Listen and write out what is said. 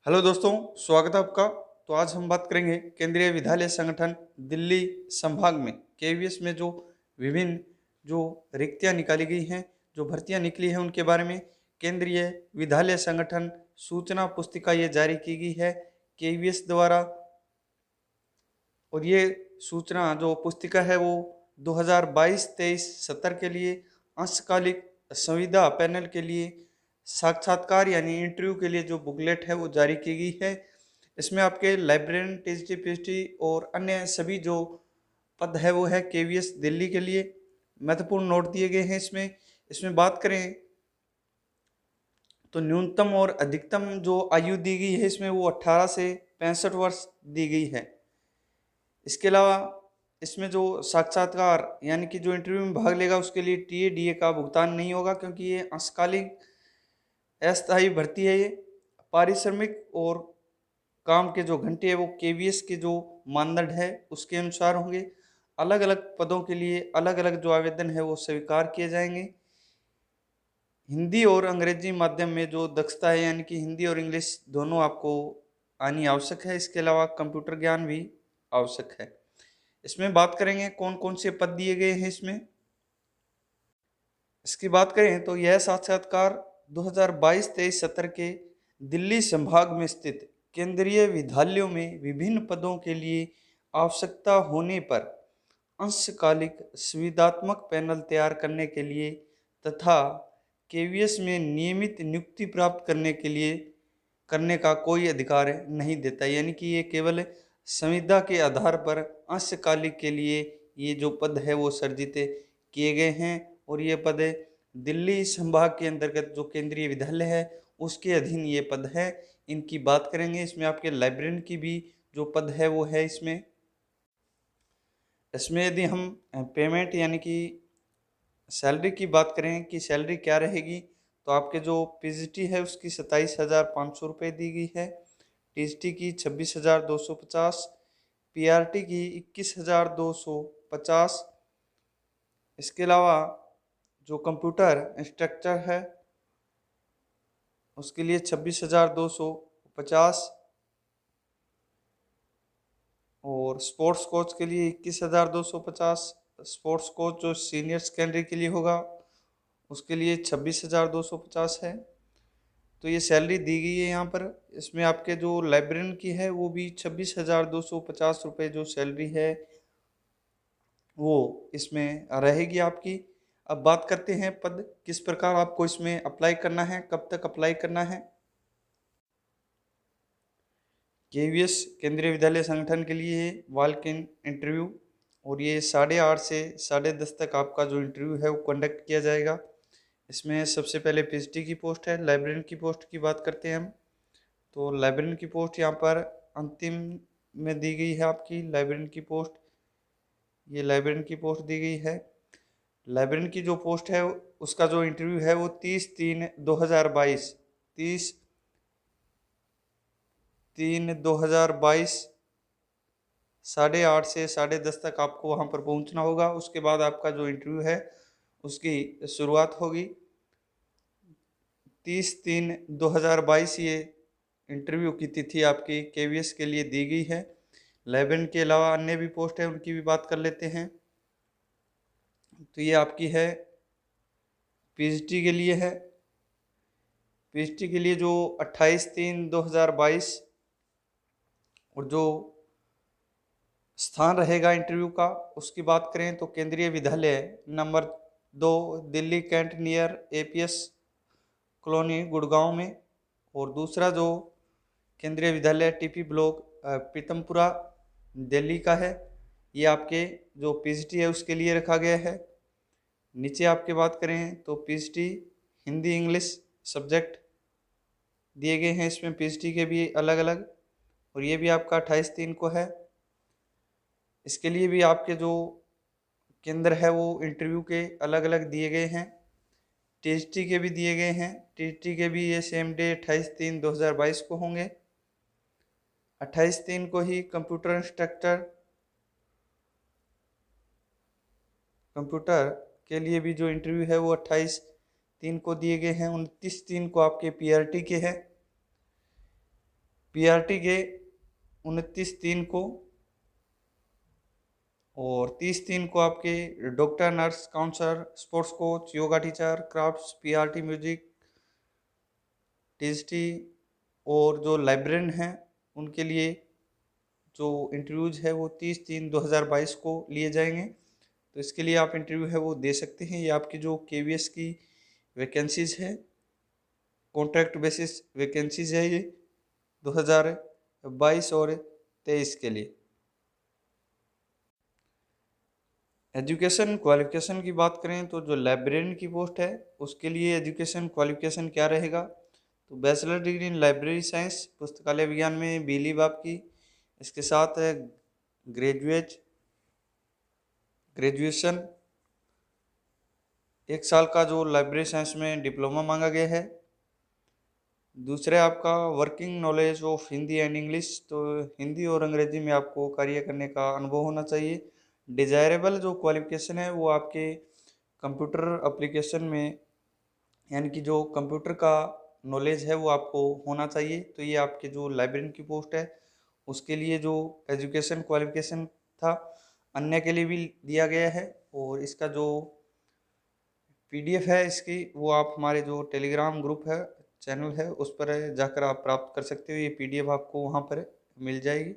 Hello दोस्तों, स्वागत है आपका। तो आज हम बात करेंगे केंद्रीय विद्यालय संगठन दिल्ली संभाग में केवीएस में जो विभिन्न जो रिक्तियां निकाली गई हैं, जो भर्तियां निकली हैं उनके बारे में। केंद्रीय विद्यालय संगठन सूचना पुस्तिका ये जारी की गई है केवीएस द्वारा। और ये सूचना जो पुस्तिका है वो 2022-23 सत्र के लिए अंशकालिक संविदा पैनल के लिए साक्षात्कार यानी इंटरव्यू के लिए जो बुकलेट है वो जारी की गई है। इसमें आपके लाइब्रेरियन, टीजीटी, पीएचडी और अन्य सभी जो पद है वो है केवीएस दिल्ली के लिए। महत्वपूर्ण नोट दिए गए हैं इसमें। इसमें बात करें तो न्यूनतम और अधिकतम जो आयु दी गई है इसमें वो 18 से 65 वर्ष दी गई है। इसके अलावा इसमें जो साक्षात्कार यानी कि जो इंटरव्यू में भाग लेगा उसके लिए टीए डीए का भुगतान नहीं होगा, क्योंकि ये अंशकालिक अस्थायी भर्ती है। ये पारिश्रमिक और काम के जो घंटे है वो केवीएस के जो मानदंड है उसके अनुसार होंगे। अलग अलग पदों के लिए अलग अलग जो आवेदन है वो स्वीकार किए जाएंगे। हिंदी और अंग्रेजी माध्यम में जो दक्षता है यानी कि हिंदी और इंग्लिश दोनों आपको आनी आवश्यक है। इसके अलावा कंप्यूटर ज्ञान भी आवश्यक है। इसमें बात करेंगे कौन कौन से पद दिए गए हैं इसमें। इसकी बात करें तो यह साक्षात्कार 2022-23 सत्र के दिल्ली संभाग में स्थित केंद्रीय विद्यालयों में विभिन्न पदों के लिए आवश्यकता होने पर अंशकालिक सुविधात्मक पैनल तैयार करने के लिए तथा केवीएस में नियमित नियुक्ति प्राप्त करने के लिए करने का कोई अधिकार नहीं देता। यानी कि ये केवल संविदा के आधार पर अंशकालिक के लिए ये जो पद है वो सर्जित किए गए हैं। और ये पद दिल्ली संभाग के अंतर्गत जो केंद्रीय विद्यालय है उसके अधीन ये पद है। इनकी बात करेंगे। इसमें आपके लाइब्रेरियन की भी जो पद है वो है इसमें। इसमें यदि हम पेमेंट यानी कि सैलरी की बात करें कि सैलरी क्या रहेगी, तो आपके जो पीजीटी है उसकी 27,500 रुपये दी गई है, टीजीटी की 26,250, पीआरटी की 21,250। इसके अलावा जो कंप्यूटर इंस्ट्रक्टर है उसके लिए 26,250 और स्पोर्ट्स कोच के लिए 21,250। स्पोर्ट्स कोच जो सीनियर सेकेंडरी के लिए होगा उसके लिए 26,250 है। तो ये सैलरी दी गई है यहाँ पर। इसमें आपके जो लाइब्रेरियन की है वो भी 26,250 रुपये जो सैलरी है वो इसमें रहेगी आपकी। अब बात करते हैं पद किस प्रकार आपको इसमें अप्लाई करना है, कब तक अप्लाई करना है। केवीएस केंद्रीय विद्यालय संगठन के लिए वॉक इन इंटरव्यू, और ये 8:30 से 10:30 तक आपका जो इंटरव्यू है वो कंडक्ट किया जाएगा। इसमें सबसे पहले पीएचडी की पोस्ट है। लाइब्रेरियन की पोस्ट की बात करते हैं हम, तो लाइब्रेरियन की पोस्ट यहाँ पर अंतिम में दी गई है आपकी। लाइब्रेरियन की पोस्ट, ये लाइब्रेरियन की पोस्ट दी गई है। लाइब्रेरियन की जो पोस्ट है उसका जो इंटरव्यू है वो 30/3/2022 30/3/2022 8:30 से 10:30 तक आपको वहाँ पर पहुँचना होगा। उसके बाद आपका जो इंटरव्यू है उसकी शुरुआत होगी। 30/3/2022 ये इंटरव्यू की तिथि आपकी केवीएस के लिए दी गई है। लाइब्रेरियन के अलावा अन्य भी पोस्ट है उनकी भी बात कर लेते हैं। तो ये आपकी है पीएचडी के लिए है। पीएचडी के लिए जो 28/3/2022 और जो स्थान रहेगा इंटरव्यू का उसकी बात करें तो Kendriya Vidyalaya number 2 Delhi Cantt near APS colony Gurgaon में, और दूसरा जो केंद्रीय विद्यालय टीपी ब्लॉक पीतमपुरा दिल्ली का है। ये आपके जो पीएचडी है उसके लिए रखा गया है। नीचे आपके बात करें तो पीएचडी हिंदी इंग्लिश सब्जेक्ट दिए गए हैं इसमें, पीएचडी के भी अलग अलग। और ये भी आपका 28/3 को है। इसके लिए भी आपके जो केंद्र है वो इंटरव्यू के अलग अलग दिए गए हैं। टीएचटी के भी दिए गए हैं। टीएचटी के भी ये सेम डे 28/3/2022 को होंगे। 28/3 को ही कंप्यूटर इंस्ट्रक्टर, कंप्यूटर के लिए भी जो इंटरव्यू है वो 28/3 को दिए गए हैं। 29/3 को आपके पीआरटी के हैं। पीआरटी के 29/3 को, और 30/3 को आपके doctor, nurse, counsellor, sports coach, yoga teacher, crafts, PRT music, TST, और जो लाइब्रेरियन हैं उनके लिए जो इंटरव्यूज है वो 30/3/2022 को लिए जाएंगे। तो इसके लिए आप इंटरव्यू है वो दे सकते हैं। ये आपकी जो केवीएस की वैकेंसीज है, कॉन्ट्रैक्ट बेसिस वैकेंसीज है, ये 2022 और 23 के लिए। एजुकेशन क्वालिफिकेशन की बात करें तो जो लाइब्रेरियन की पोस्ट है उसके लिए एजुकेशन क्वालिफिकेशन क्या रहेगा, तो bachelor degree in library science, पुस्तकालय विज्ञान में बीलीव आपकी, इसके साथ ग्रेजुएशन 1 साल का जो लाइब्रेरी साइंस में डिप्लोमा मांगा गया है। दूसरे आपका working knowledge of Hindi and English, तो हिंदी और अंग्रेजी में आपको कार्य करने का अनुभव होना चाहिए। डिजायरेबल जो क्वालिफिकेशन है वो आपके कंप्यूटर एप्लीकेशन में, यानी कि जो कंप्यूटर का नॉलेज है वो आपको होना चाहिए। तो ये आपके जो लाइब्रेरियन की पोस्ट है उसके लिए जो एजुकेशन क्वालिफिकेशन था, अन्य के लिए भी दिया गया है। और इसका जो पीडीएफ है इसकी, वो आप हमारे जो टेलीग्राम ग्रुप है, चैनल है, उस पर जाकर आप प्राप्त कर सकते हो। ये पीडीएफ आपको वहाँ पर मिल जाएगी।